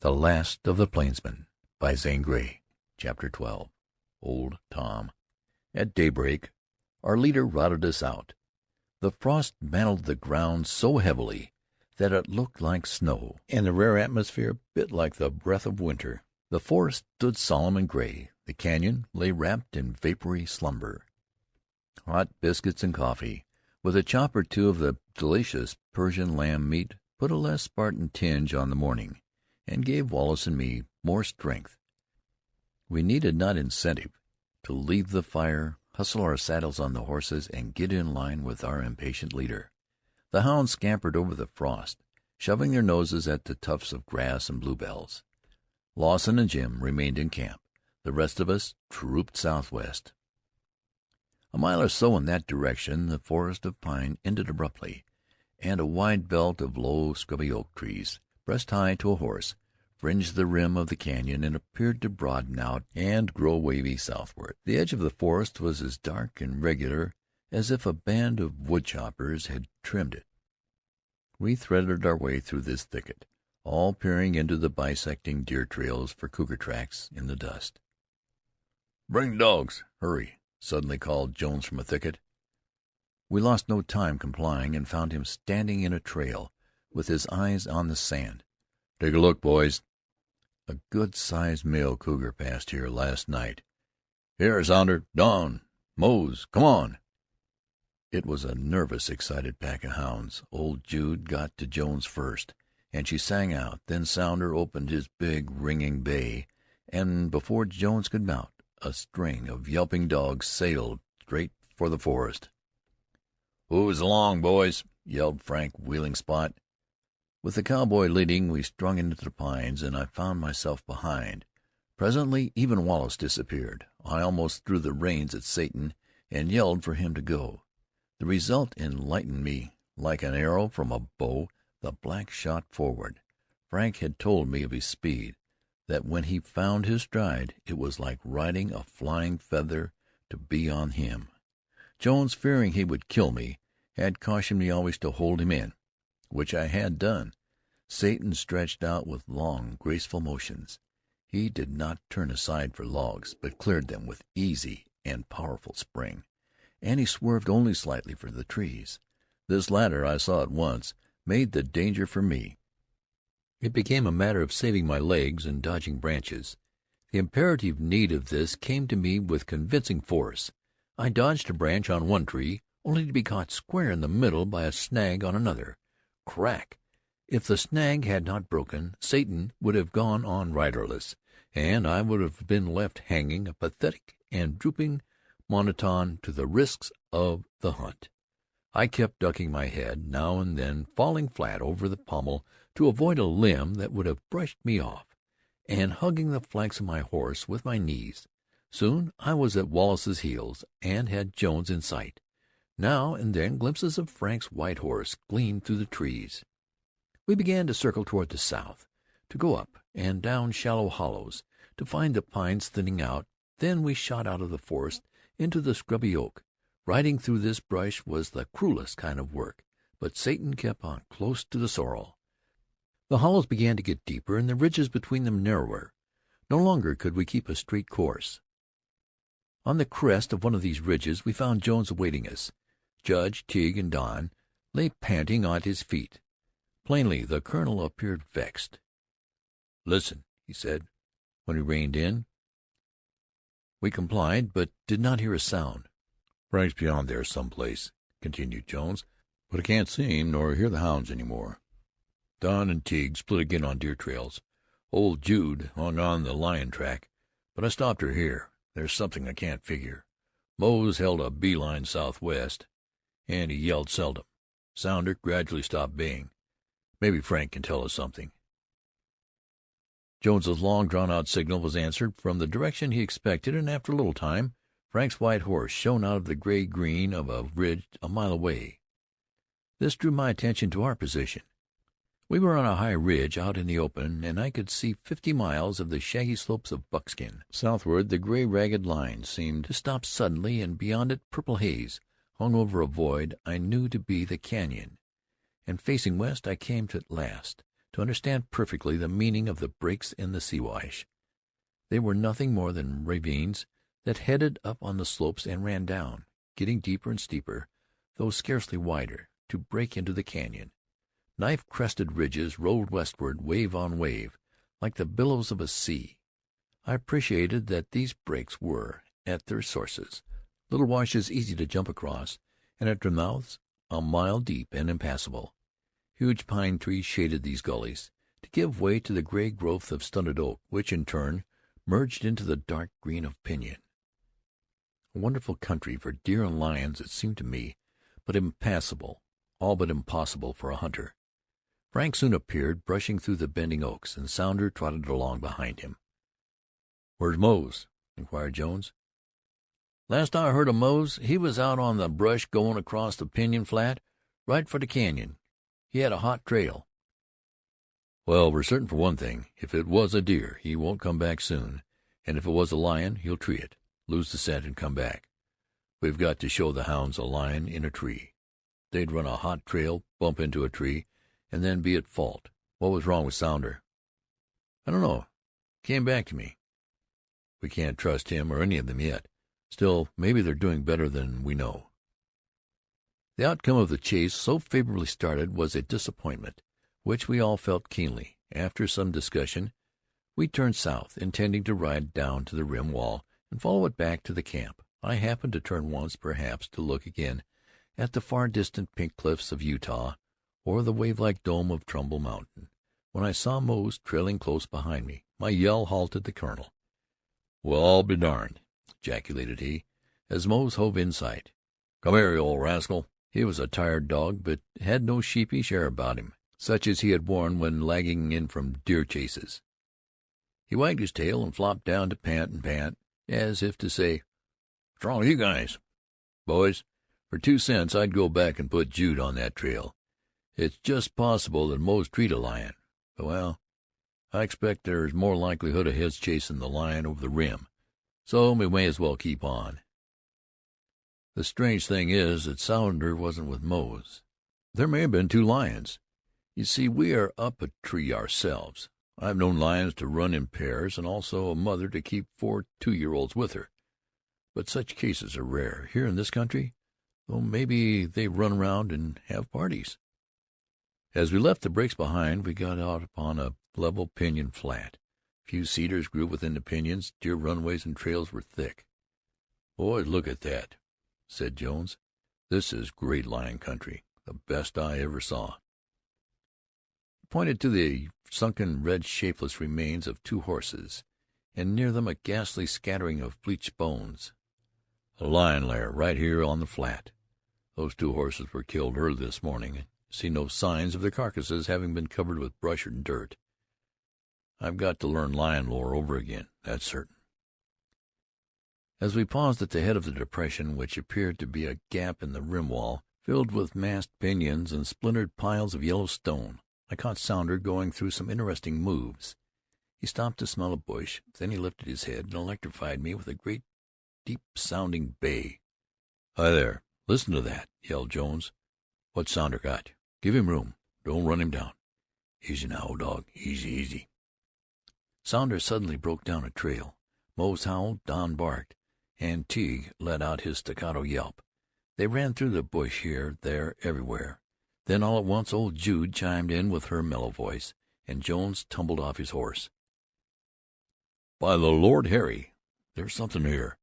The Last of the Plainsmen by Zane Grey. Chapter 12. Old Tom. At daybreak our leader routed us out. The frost mantled the ground so heavily that it looked like snow, and the rare atmosphere bit like the breath of winter. The forest stood solemn and gray. The canyon lay wrapped in vapory slumber. Hot biscuits and coffee, with a chop or two of the delicious Persian lamb meat, put a less Spartan tinge on the morning, and gave Wallace and me more strength. We needed not incentive to leave the fire, hustle our saddles on the horses, and get in line with our impatient leader. The hounds scampered over the frost, shoving their noses at the tufts of grass and bluebells. Lawson and Jim remained in camp. The rest of us trooped southwest. A mile or so in that direction the forest of pine ended abruptly, and a wide belt of low, scrubby oak trees, breast high to a horse, fringed the rim of the canyon and appeared to broaden out and grow wavy southward. The edge of the forest was as dark and regular as if a band of woodchoppers had trimmed it. We threaded our way through this thicket, all peering into the bisecting deer trails for cougar tracks in the dust. "Bring the dogs! Hurry!" suddenly called Jones from a thicket. We lost no time complying, and found him standing in a trail, with his eyes on the sand. "Take a look, boys. A good-sized male cougar passed here last night. Here, Sounder, Don, Mose, come on!" It was a nervous, excited pack of hounds. Old Jude got to Jones first, and she sang out. Then Sounder opened his big, ringing bay, and before Jones could mount, a string of yelping dogs sailed straight for the forest. "Who's along, boys?" yelled Frank, wheeling Spot. With the cowboy leading, we strung into the pines, and I found myself behind. Presently even Wallace disappeared. I almost threw the reins at Satan and yelled for him to go. The result enlightened me. Like an arrow from a bow, the black shot forward. Frank had told me of his speed, that when he found his stride, it was like riding a flying feather to be on him. Jones, fearing he would kill me, had cautioned me always to hold him in, which I had done. Satan stretched out with long, graceful motions. He did not turn aside for logs, but cleared them with easy and powerful spring, and he swerved only slightly for the trees. This latter, I saw at once, made the danger for me. It became a matter of saving my legs and dodging branches. The imperative need of this came to me with convincing force. I dodged a branch on one tree, only to be caught square in the middle by a snag on another. Crack! If the snag had not broken, Satan would have gone on riderless, and I would have been left hanging, a pathetic and drooping monoton to the risks of the hunt. I kept ducking my head, now and then falling flat over the pommel to avoid a limb that would have brushed me off, and hugging the flanks of my horse with my knees. Soon I was at Wallace's heels, and had Jones in sight. Now and then glimpses of Frank's white horse gleamed through the trees. We began to circle toward the south, to go up and down shallow hollows, to find the pines thinning out. Then we shot out of the forest into the scrubby oak. Riding through this brush was the cruelest kind of work, but Satan kept on close to the sorrel. The hollows began to get deeper, and the ridges between them narrower. No longer could we keep a straight course. On the crest of one of these ridges we found Jones awaiting us. Judge, Teague, and Don lay panting at his feet. Plainly the colonel appeared vexed. "Listen," he said, when we reined in. We complied, but did not hear a sound. "Frank's beyond there some place," continued Jones, "but I can't see him nor hear the hounds any more. Don and Teague split again on deer trails. Old Jude hung on the lion track, but I stopped her here. There's something I can't figure. Mose held a bee-line southwest, and he yelled seldom. Sounder gradually stopped baying. Maybe Frank can tell us something." Jones's long drawn-out signal was answered from the direction he expected, and after a little time Frank's white horse shone out of the gray-green of a ridge a mile away. This drew my attention to our position. We were on a high ridge out in the open, and I could see 50 miles of the shaggy slopes of Buckskin. Southward, the gray, ragged line seemed to stop suddenly, and beyond it purple haze hung over a void I knew to be the canyon. And facing west I came at last to understand perfectly the meaning of the breaks in the Siwash. They were nothing more than ravines that headed up on the slopes and ran down, getting deeper and steeper, though scarcely wider, to break into the canyon. Knife-crested ridges rolled westward, wave on wave, like the billows of a sea. I appreciated that these breaks were, at their sources, little washes easy to jump across, and at their mouths a mile deep and impassable. Huge pine trees shaded these gullies, to give way to the gray growth of stunted oak, which in turn merged into the dark green of pinyon. A wonderful country for deer and lions it seemed to me, but impassable, all but impossible for a hunter. Frank soon appeared, brushing through the bending oaks, and Sounder trotted along behind him. "Where's Mose?" inquired Jones. "Last I heard of Mose, he was out on the brush goin' across the Pinyon Flat, right for the canyon. He had a hot trail." "Well, we're certain for one thing. If it was a deer, he won't come back soon, and if it was a lion, he'll tree it, lose the scent, and come back. We've got to show the hounds a lion in a tree. They'd run a hot trail, bump into a tree, and then be at fault. What was wrong with Sounder?" "I don't know. Came back to me." "We can't trust him or any of them yet. Still, maybe they're doing better than we know." The outcome of the chase, so favorably started, was a disappointment, which we all felt keenly. After some discussion, we turned south, intending to ride down to the rim wall and follow it back to the camp. I happened to turn once, perhaps, to look again at the far distant pink cliffs of Utah, or the wave-like dome of Trumbull Mountain, when I saw Mose trailing close behind me. My yell halted the colonel. "Well, I'll be darned!" ejaculated he, as Mose hove in sight. "Come here, you old rascal!" He was a tired dog, but had no sheepish air about him, such as he had worn when lagging in from deer chases. He wagged his tail and flopped down to pant and pant, as if to say, "What's wrong with you guys? Boys, for 2 cents I'd go back and put Jude on that trail. It's just possible that Mose treed a lion, but, well, I expect there's more likelihood of his chasing the lion over the rim, so we may as well keep on." The strange thing is that Sounder wasn't with Mose. There may have been 2 lions. You see, we are up a tree ourselves. I've known lions to run in pairs, and also a mother to keep 4 2-year-olds with her. But such cases are rare here in this country, though maybe they run around and have parties. As we left the breaks behind, we got out upon a level pinyon flat. A few cedars grew within the pinyons. Deer runways and trails were thick. "Boys, look at that," said Jones. "This is great lion country, the best I ever saw." He pointed to the sunken, red, shapeless remains of 2 horses, and near them a ghastly scattering of bleached bones. "A lion lair right here on the flat. Those 2 horses were killed early this morning. See no signs of their carcasses having been covered with brush and dirt. I've got to learn lion lore over again, that's certain." As we paused at the head of the depression, which appeared to be a gap in the rim wall, filled with massed pinyons and splintered piles of yellow stone, I caught Sounder going through some interesting moves. He stopped to smell a bush, then he lifted his head and electrified me with a great, deep-sounding bay. "Hi there! Listen to that!" yelled Jones. "What's Sounder got? Give him room. Don't run him down. Easy now, old dog. Easy, easy." Sounder suddenly broke down a trail. Mose howled, Don barked, and Teague let out his staccato yelp. They ran through the bush here, there, everywhere. Then all at once old Jude chimed in with her mellow voice, and Jones tumbled off his horse. "By the Lord Harry, there's something here."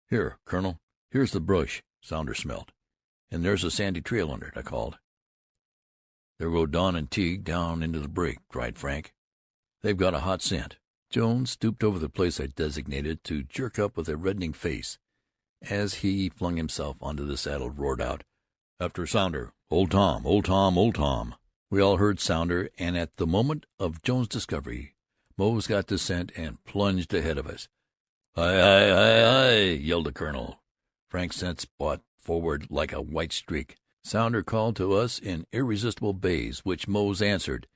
"Here, Colonel, here's the brush Sounder smelt, and there's a sandy trail under it," I called. "There go Don and Teague down into the break," cried Frank. "They've got a hot scent." Jones stooped over the place I designated, to jerk up with a reddening face. As he flung himself onto the saddle, roared out, "After Sounder! Old Tom! Old Tom! Old Tom!" We all heard Sounder, and at the moment of Jones' discovery, Mose got the scent and plunged ahead of us. "Hi, hi, hi, hi!" yelled the colonel. Frank's scent spot forward like a white streak. Sounder called to us in irresistible bays, which Mose answered,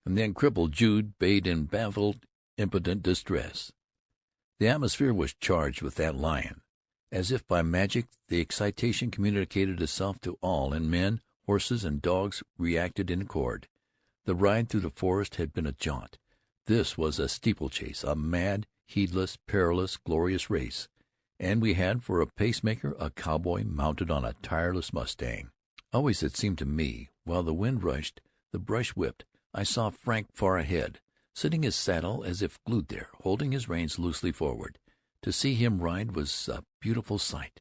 and then crippled Jude bayed in baffled, impotent distress. The atmosphere was charged with that lion. As if by magic, the excitation communicated itself to all, and men, horses, and dogs reacted in accord. The ride through the forest had been a jaunt. This was a steeplechase, a mad, heedless, perilous, glorious race, and we had for a pacemaker a cowboy mounted on a tireless mustang. Always, it seemed to me, while the wind rushed, the brush whipped, I saw Frank far ahead, sitting his saddle as if glued there, holding his reins loosely forward. To see him ride was a beautiful sight.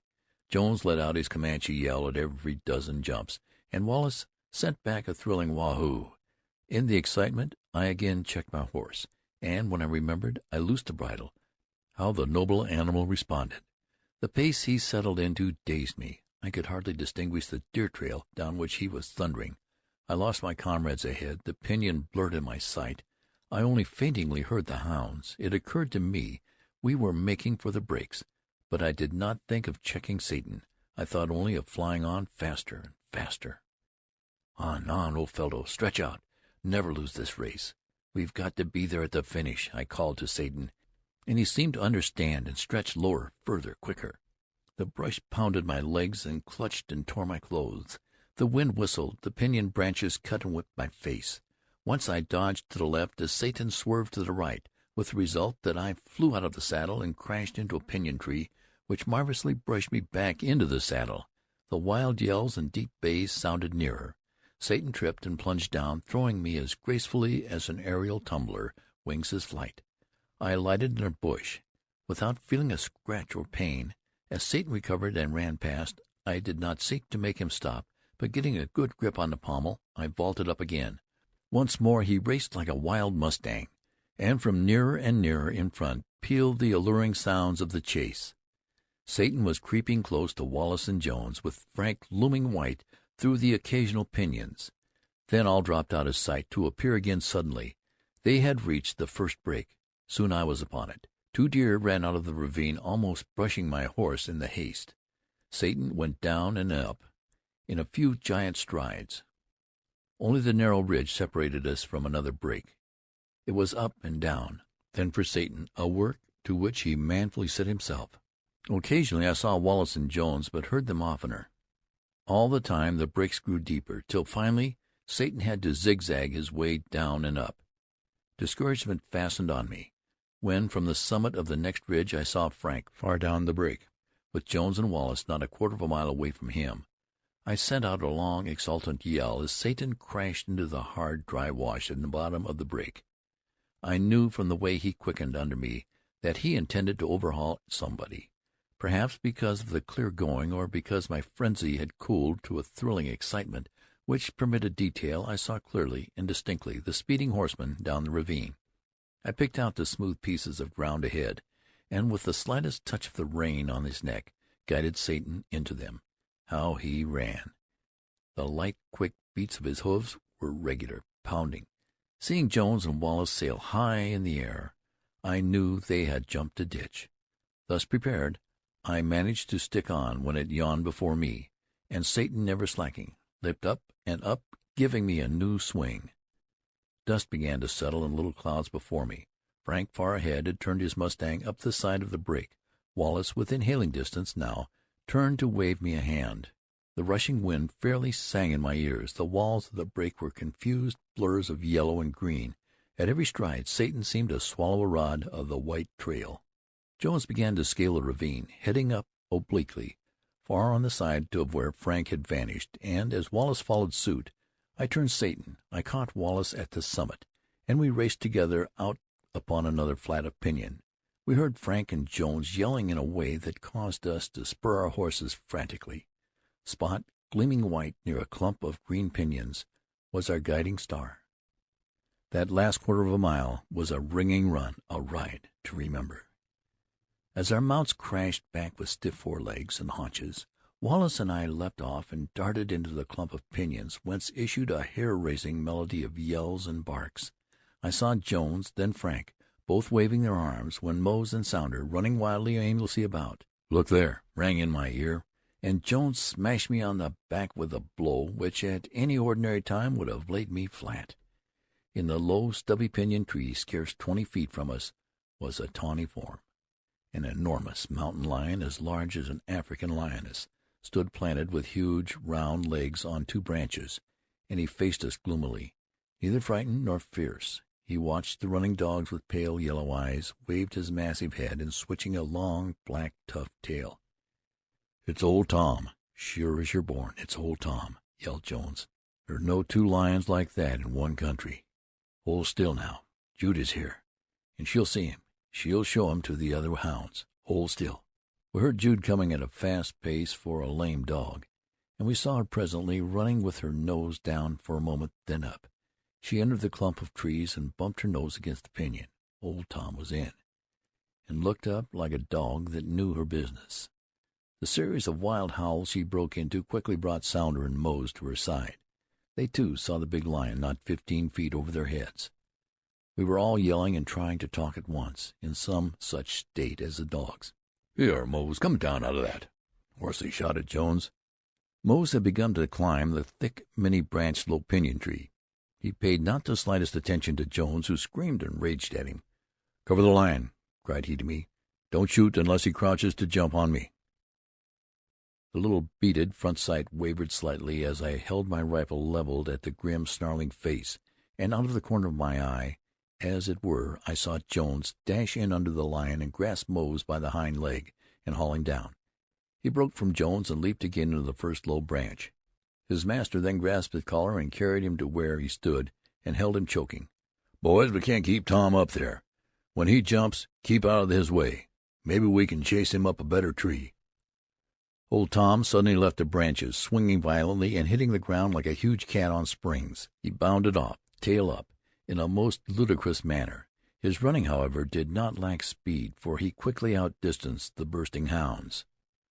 Jones let out his Comanche yell at every dozen jumps, and Wallace sent back a thrilling "Wahoo!" In the excitement I again checked my horse, and when I remembered, I loosed the bridle. How the noble animal responded! The pace he settled into dazed me. I could hardly distinguish the deer trail down which he was thundering. I lost my comrades ahead. The pinyon blurred in my sight. I only faintly heard the hounds. It occurred to me we were making for the breaks, but I did not think of checking Satan. I thought only of flying on faster and faster. On, old fellow, stretch out. Never lose this race. We've got to be there at the finish," I called to Satan, and he seemed to understand and stretched lower, further, quicker. The brush pounded my legs and clutched and tore my clothes. The wind whistled, the pinyon branches cut and whipped my face. Once I dodged to the left as Satan swerved to the right, with the result that I flew out of the saddle and crashed into a pinyon tree, which marvelously brushed me back into the saddle. The wild yells and deep bays sounded nearer. Satan tripped and plunged down, throwing me as gracefully as an aerial tumbler wings his flight. I alighted in a bush, without feeling a scratch or pain. As Satan recovered and ran past, I did not seek to make him stop, but getting a good grip on the pommel, I vaulted up again. Once more he raced like a wild mustang, and from nearer and nearer in front pealed the alluring sounds of the chase. Satan was creeping close to Wallace and Jones, with Frank looming white through the occasional pinyons. Then all dropped out of sight, to appear again suddenly. They had reached the first break. Soon I was upon it. 2 deer ran out of the ravine, almost brushing my horse in the haste. Satan went down and up in a few giant strides. Only the narrow ridge separated us from another break. It was up and down. Then for Satan, a work to which he manfully set himself. Occasionally I saw Wallace and Jones, but heard them oftener. All the time the breaks grew deeper, till finally Satan had to zigzag his way down and up. Discouragement fastened on me, when from the summit of the next ridge I saw Frank far down the break, with Jones and Wallace not a quarter of a mile away from him. I sent out a long, exultant yell as Satan crashed into the hard, dry wash in the bottom of the break. I knew from the way he quickened under me that he intended to overhaul somebody. Perhaps because of the clear going, or because my frenzy had cooled to a thrilling excitement which permitted detail, I saw clearly and distinctly the speeding horseman down the ravine. I picked out the smooth pieces of ground ahead, and with the slightest touch of the rein on his neck, guided Satan into them. How he ran! The light, quick beats of his hoofs were regular, pounding. Seeing Jones and Wallace sail high in the air, I knew they had jumped a ditch. Thus prepared, I managed to stick on when it yawned before me, and Satan, never slacking, leaped up and up, giving me a new swing. Dust began to settle in little clouds before me. Frank, far ahead, had turned his mustang up the side of the break. Wallace, within hailing distance now, turned to wave me a hand. The rushing wind fairly sang in my ears. The walls of the break were confused blurs of yellow and green. At every stride Satan seemed to swallow a rod of the white trail. Jones began to scale the ravine, heading up obliquely, far on the side of where Frank had vanished, and as Wallace followed suit, I turned Satan. I caught Wallace at the summit, and we raced together out upon another flat of pinyon. We heard Frank and Jones yelling in a way that caused us to spur our horses frantically. Spot, gleaming white near a clump of green pinyons, was our guiding star. That last quarter of a mile was a ringing run, a ride to remember. As our mounts crashed back with stiff forelegs and haunches, Wallace and I leapt off and darted into the clump of pinyons, whence issued a hair-raising melody of yells and barks. I saw Jones, then Frank, both waving their arms, when Mose and Sounder, running wildly and aimlessly about. "Look there!" rang in my ear, and Jones smashed me on the back with a blow which at any ordinary time would have laid me flat. In the low, stubby pinyon tree, scarce 20 feet from us, was a tawny form. An enormous mountain lion, as large as an African lioness, stood planted with huge, round legs on 2 branches, and he faced us gloomily. neither frightened nor fierce. He watched the running dogs with pale yellow eyes, waved his massive head, and switching a long, black, tough tail. "It's Old Tom, sure as you're born. It's Old Tom," yelled Jones. "There's no two lions like that in one country. Hold still now. Jude is here, and she'll see him. She'll show him to the other hounds. Hold still." We heard Jude coming at a fast pace for a lame dog, and we saw her presently running with her nose down for a moment, then up. She entered the clump of trees and bumped her nose against the pinyon. Old Tom was in, and looked up like a dog that knew her business. The series of wild howls she broke into quickly brought Sounder and Mose to her side. They, too, saw the big lion not 15 feet over their heads. We were all yelling and trying to talk at once, in some such state as the dogs. "Here, Mose, come down out of that," hoarsely shouted Jones. Mose had begun to climb the thick, many-branched low pinyon tree. He paid not the slightest attention to Jones, who screamed and raged at him. "Cover the lion," cried he to me. "Don't shoot unless he crouches to jump on me." The little beaded front sight wavered slightly as I held my rifle leveled at the grim, snarling face, and out of the corner of my eye, as it were, I saw Jones dash in under the lion and grasp Mose by the hind leg and haul him down. He broke from Jones and leaped again into the first low branch. His master then grasped his collar and carried him to where he stood and held him choking. "Boys, we can't keep Tom up there. When he jumps, keep out of his way. Maybe we can chase him up a better tree." Old Tom suddenly left the branches, swinging violently and hitting the ground like a huge cat on springs. He bounded off, tail up, in a most ludicrous manner. His running, however, did not lack speed, for he quickly outdistanced the bursting hounds.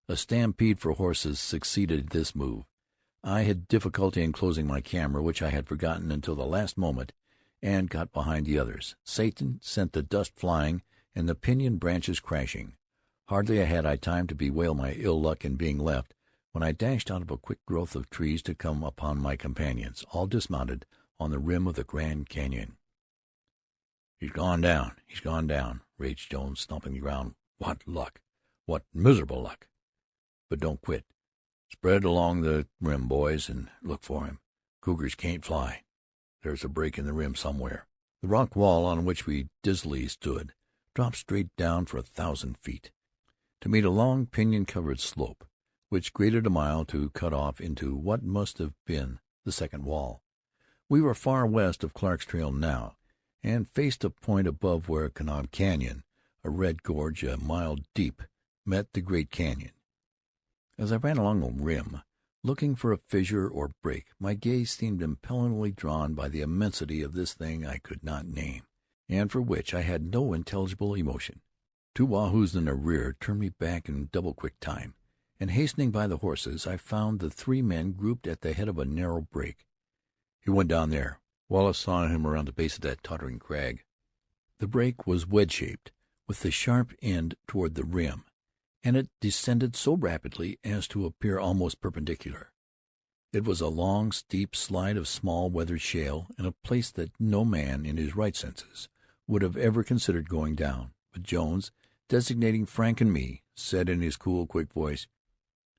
A stampede for horses succeeded this move. I had difficulty in closing my camera, which I had forgotten until the last moment, and got behind the others. Satan sent the dust flying and the pinyon branches crashing. Hardly had I time to bewail my ill luck in being left, when I dashed out of a quick growth of trees to come upon my companions, all dismounted on the rim of the Grand Canyon. "He's gone down! He's gone down!" raged Jones, stomping the ground. "What luck! What miserable luck! But don't quit. Spread along the rim, boys, and look for him. Cougars can't fly. There's a break in the rim somewhere." The rock wall on which we dizzily stood dropped straight down for 1,000 feet, to meet a long pinyon-covered slope, which graded a mile to cut off into what must have been the second wall. We were far west of Clark's trail now, and faced a point above where Kanab Canyon, a red gorge a mile deep, met the great canyon. As I ran along the rim, looking for a fissure or break, my gaze seemed impellingly drawn by the immensity of this thing I could not name, and for which I had no intelligible emotion. 2 Wahoos in the rear turned me back in double-quick time, and hastening by the horses, I found the 3 men grouped at the head of a narrow break. "He went down there." Wallace saw him around the base of that tottering crag. The break was wedge-shaped, with the sharp end toward the rim, and it descended so rapidly as to appear almost perpendicular. It was a long, steep slide of small, weathered shale, in a place that no man in his right senses would have ever considered going down. But Jones, designating Frank and me, said in his cool, quick voice,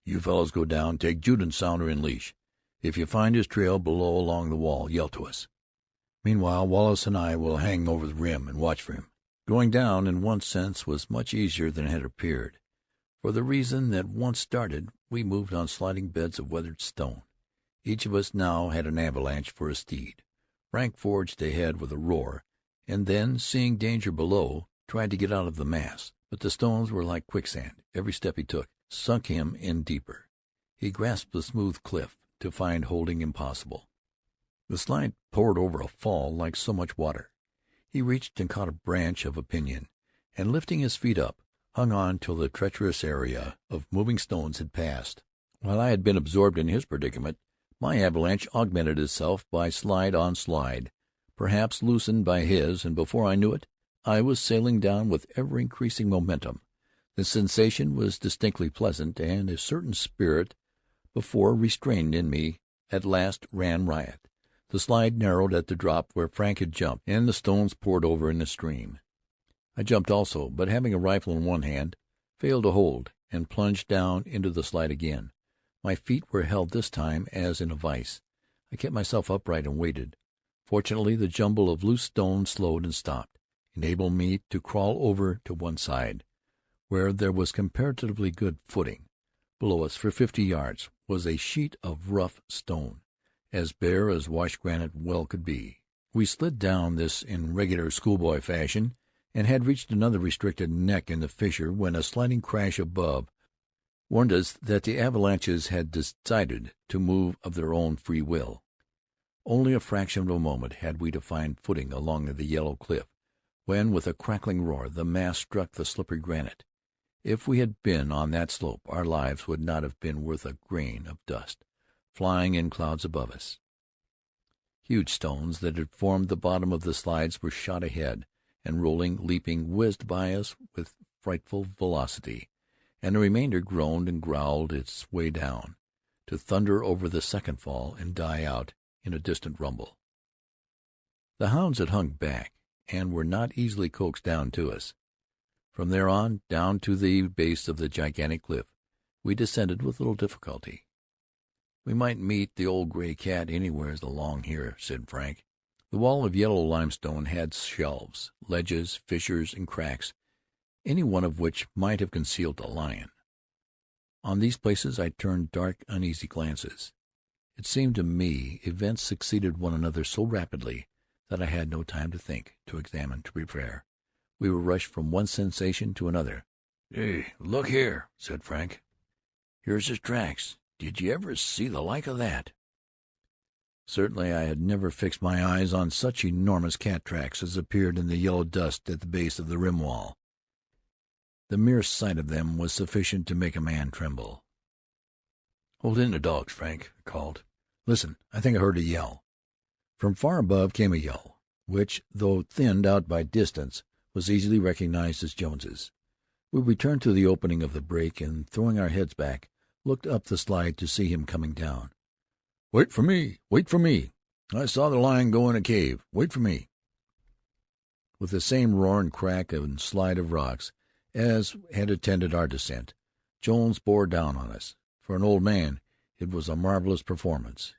"You fellows go down, take Jude and Sounder in leash. If you find his trail below along the wall, yell to us. Meanwhile, Wallace and I will hang over the rim and watch for him." Going down, in one sense, was much easier than it had appeared, for the reason that, once started, we moved on sliding beds of weathered stone. Each of us now had an avalanche for a steed. Frank forged ahead with a roar, and then, seeing danger below, tried to get out of the mass. But the stones were like quicksand. Every step he took sunk him in deeper. He grasped the smooth cliff, to find holding impossible. The slide poured over a fall like so much water. He reached and caught a branch of a pinyon, and lifting his feet up, hung on till the treacherous area of moving stones had passed. While I had been absorbed in his predicament, my avalanche augmented itself by slide on slide, perhaps loosened by his, and before I knew it, I was sailing down with ever-increasing momentum. The sensation was distinctly pleasant, and a certain spirit, before restrained in me, at last ran riot. The slide narrowed at the drop where Frank had jumped, and the stones poured over in a stream. I jumped also, but having a rifle in one hand, failed to hold, and plunged down into the slide again. My feet were held this time as in a vise. I kept myself upright and waited. Fortunately, the jumble of loose stones slowed and stopped, enabling me to crawl over to one side, where there was comparatively good footing. Below us, for 50 yards, was a sheet of rough stone, as bare as washed granite well could be. We slid down this in regular schoolboy fashion, and had reached another restricted neck in the fissure when a sliding crash above warned us that the avalanches had decided to move of their own free will. Only a fraction of a moment had we to find footing along the yellow cliff, when, with a crackling roar, the mass struck the slippery granite. If we had been on that slope, our lives would not have been worth a grain of dust, flying in clouds above us. Huge stones that had formed the bottom of the slides were shot ahead, and rolling, leaping, whizzed by us with frightful velocity, and the remainder groaned and growled its way down, to thunder over the second fall and die out in a distant rumble. The hounds had hung back, and were not easily coaxed down to us. From there on, down to the base of the gigantic cliff, we descended with little difficulty. "We might meet the old gray cat anywheres along here," said Frank. The wall of yellow limestone had shelves, ledges, fissures, and cracks, any one of which might have concealed a lion. On these places I turned dark, uneasy glances. It seemed to me events succeeded one another so rapidly that I had no time to think, to examine, to prepare. We were rushed from one sensation to another. "Hey, look here," said Frank. "Here's his tracks. Did you ever see the like of that?" Certainly I had never fixed my eyes on such enormous cat tracks as appeared in the yellow dust at the base of the rim wall. The mere sight of them was sufficient to make a man tremble. "Hold in the dogs, Frank," I called. "Listen, I think I heard a yell." From far above came a yell, which, though thinned out by distance, was easily recognized as Jones's. We returned to the opening of the break, and, throwing our heads back, looked up the slide to see him coming down. "Wait for me! Wait for me! I saw the lion go in a cave. Wait for me!" With the same roar and crack and slide of rocks as had attended our descent, Jones bore down on us. For an old man, it was a marvelous performance.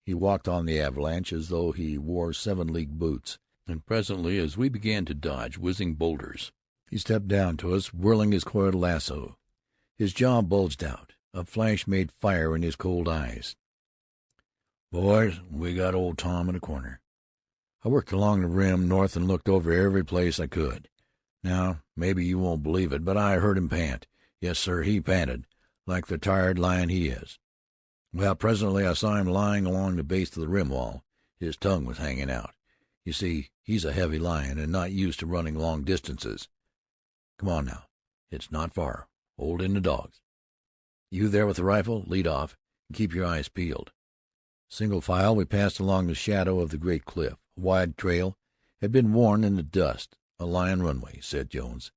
He walked on the avalanche as though he wore 7-league boots, and presently, as we began to dodge whizzing boulders, he stepped down to us, whirling his coiled lasso. His jaw bulged out. A flash made fire in his cold eyes. "Boys, we got old Tom in a corner. I worked along the rim north and looked over every place I could. Now, maybe you won't believe it, but I heard him pant. Yes, sir, he panted, like the tired lion he is. Well, presently I saw him lying along the base of the rim wall. His tongue was hanging out. You see, he's a heavy lion and not used to running long distances. Come on now. It's not far. Hold in the dogs. You there with the rifle, lead off, and keep your eyes peeled." Single file, we passed along the shadow of the great cliff. A wide trail had been worn in the dust. "A lion runway," said Jones.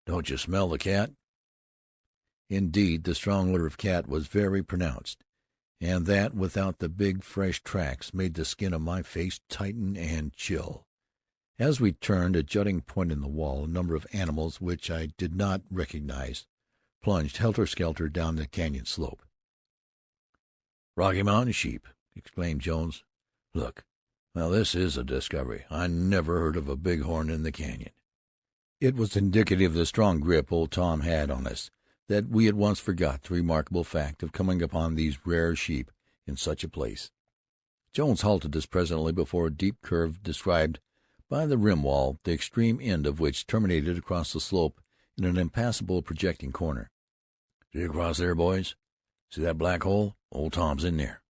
"Don't you smell the cat?" Indeed, the strong odor of cat was very pronounced, and that, without the big, fresh tracks, made the skin of my face tighten and chill. As we turned a jutting point in the wall, a number of animals which I did not recognize plunged helter-skelter down the canyon slope. "Rocky Mountain sheep," exclaimed Jones. "Look, now this is a discovery. I never heard of a bighorn in the canyon." It was indicative of the strong grip old Tom had on us that we at once forgot the remarkable fact of coming upon these rare sheep in such a place. Jones halted us presently before a deep curve described by the rim wall, the extreme end of which terminated across the slope in an impassable projecting corner. "See across there, boys? See that black hole? Old Tom's in there."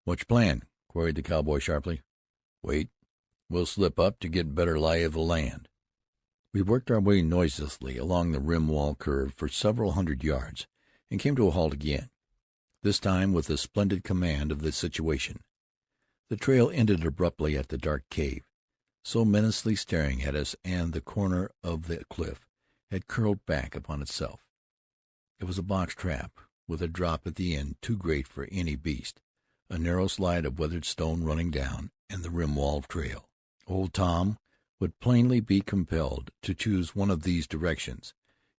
"What's your plan?" queried the cowboy sharply. "Wait. We'll slip up to get better lay of the land." We worked our way noiselessly along the rim wall curve for several hundred yards, and came to a halt again, this time with a splendid command of the situation. The trail ended abruptly at the dark cave, so menacingly staring at us, and the corner of the cliff had curled back upon itself. It was a box trap, with a drop at the end too great for any beast, a narrow slide of weathered stone running down, and the rim wall trail. Old Tom would plainly be compelled to choose one of these directions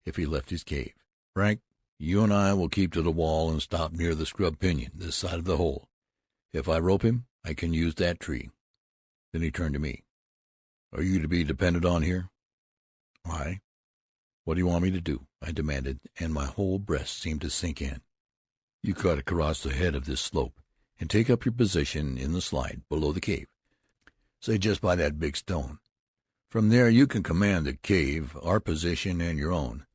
if he left his cave. "Frank, you and I will keep to the wall and stop near the scrub pinyon, this side of the hole. If I rope him, I can use that tree. Then he turned to me. "Are you to be depended on here?" "Why? What do you want me to do?" I demanded, and my whole breast seemed to sink in. "You cut across the head of this slope, and take up your position in the slide below the cave. Say just by that big stone. From there you can command the cave, our position, and your own.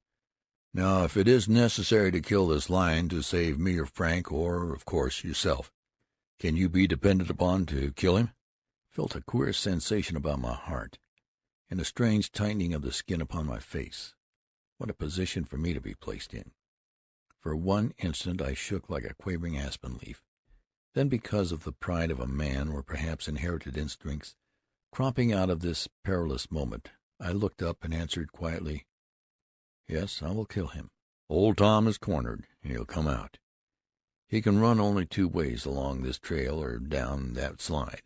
Now, if it is necessary to kill this lion to save me or Frank, or, of course, yourself, can you be depended upon to kill him?" I felt a queer sensation about my heart, and a strange tightening of the skin upon my face. What a position for me to be placed in! For one instant I shook like a quivering aspen leaf. Then, because of the pride of a man, or perhaps inherited instincts, cropping out of this perilous moment, I looked up and answered quietly, "Yes, I will kill him. Old Tom is cornered, and he'll come out. He can run only two ways, along this trail or down that slide.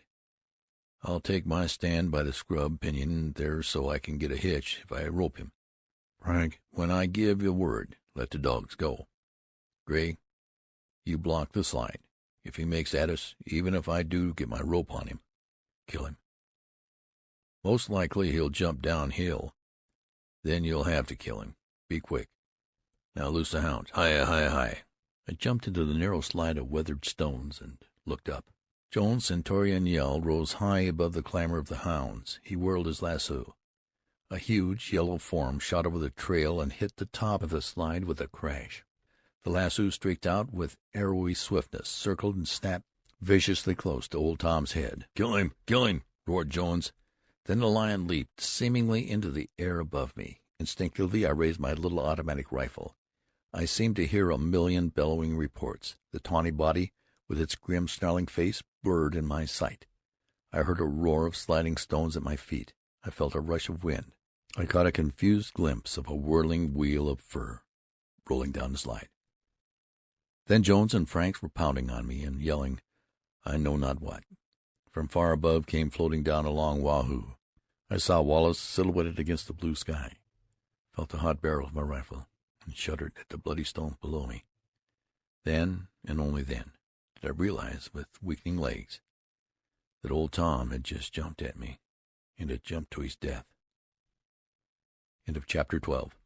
I'll take my stand by the scrub pinyon there so I can get a hitch if I rope him. Frank, when I give the word, let the dogs go. Gray, you block the slide. If he makes at us, even if I do get my rope on him, kill him. Most likely he'll jump downhill. Then you'll have to kill him. Be quick. Now loose the hounds. Hi, hi, hi." I jumped into the narrow slide of weathered stones and looked up. Jones's stentorian yell rose high above the clamor of the hounds. He whirled his lasso. A huge yellow form shot over the trail and hit the top of the slide with a crash. The lasso streaked out with arrowy swiftness, circled and snapped viciously close to Old Tom's head. "Kill him! Kill him!" roared Jones. Then the lion leaped seemingly into the air above me. Instinctively I raised my little automatic rifle. I seemed to hear a million bellowing reports. The tawny body, with its grim, snarling face, blurred in my sight. I heard a roar of sliding stones at my feet. I felt a rush of wind. I caught a confused glimpse of a whirling wheel of fur rolling down the slide. Then Jones and Frank were pounding on me and yelling I know not what. From far above came floating down a long wahoo. I saw Wallace silhouetted against the blue sky, felt the hot barrel of my rifle, and shuddered at the bloody stones below me. Then, and only then, did I realize, with weakening legs, that Old Tom had just jumped at me, and had jumped to his death. End of chapter 12.